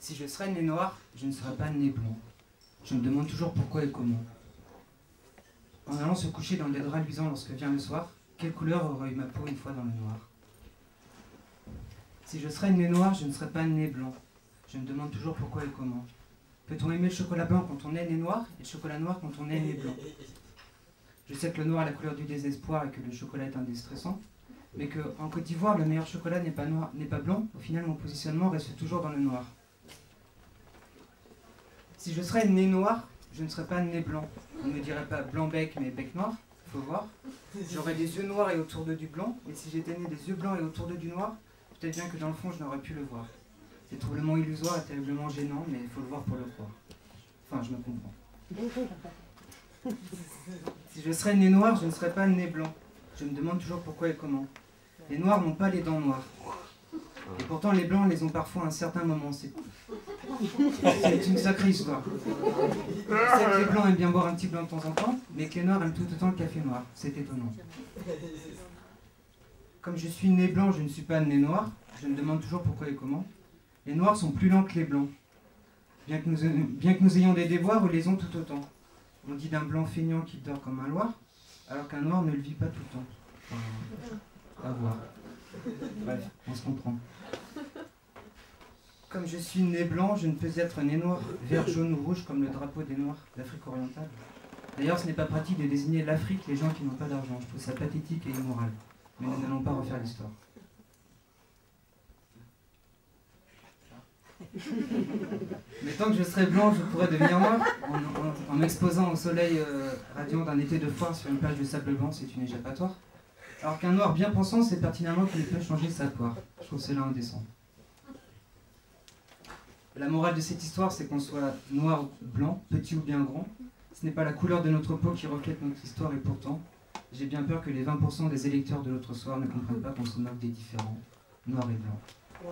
Si je serais né noir, je ne serais pas né blanc. Je me demande toujours pourquoi et comment. En allant se coucher dans des draps luisants lorsque vient le soir, quelle couleur aurait eu ma peau une fois dans le noir? Si je serais né noir, je ne serais pas né blanc. Je me demande toujours pourquoi et comment. Peut-on aimer le chocolat blanc quand on est né noir et le chocolat noir quand on est né blanc? Je sais que le noir est la couleur du désespoir et que le chocolat est indéstressant, mais qu'en Côte d'Ivoire, le meilleur chocolat n'est pas noir, n'est pas blanc. Au final, mon positionnement reste toujours dans le noir. Si je serais né noir, je ne serais pas né blanc. On ne me dirait pas blanc bec, mais bec noir, il faut voir. J'aurais des yeux noirs et autour d'eux du blanc, et si j'étais né des yeux blancs et autour d'eux du noir, peut-être bien que dans le fond, je n'aurais pu le voir. C'est troublement illusoire et terriblement gênant, mais il faut le voir pour le croire. Enfin, je me comprends. Si je serais né noir, je ne serais pas né blanc. Je me demande toujours pourquoi et comment. Les noirs n'ont pas les dents noires. Et pourtant, les blancs les ont parfois à un certain moment. C'est une sacrée histoire. Je sais que les blancs aiment bien boire un petit blanc de temps en temps, mais que les noirs aiment tout autant le café noir. C'est étonnant. Comme je suis né blanc, je ne suis pas né noir. Je me demande toujours pourquoi et comment. Les noirs sont plus lents que les blancs. Bien que nous ayons des déboires, ils les ont tout autant. On dit d'un blanc feignant qu'il dort comme un loir, alors qu'un noir ne le vit pas tout le temps. Enfin, à voir. Bref, on se comprend. Comme je suis né blanc, je ne peux être né noir, vert, jaune ou rouge comme le drapeau des Noirs d'Afrique orientale. D'ailleurs, ce n'est pas pratique de désigner l'Afrique les gens qui n'ont pas d'argent. Je trouve ça pathétique et immoral. Mais nous n'allons pas refaire l'histoire. Mais tant que je serai blanc, je pourrais devenir noir en m'exposant au soleil radiant d'un été de foire sur une plage de sable blanc, c'est une échappatoire. Alors qu'un noir bien pensant sait pertinemment qu'il peut changer sa poire. Je trouve cela indécent. La morale de cette histoire, c'est qu'on soit noir ou blanc, petit ou bien grand. Ce n'est pas la couleur de notre peau qui reflète notre histoire et pourtant, j'ai bien peur que les 20% des électeurs de l'autre soir ne comprennent pas qu'on se moque des différents, noirs et blancs. Wow.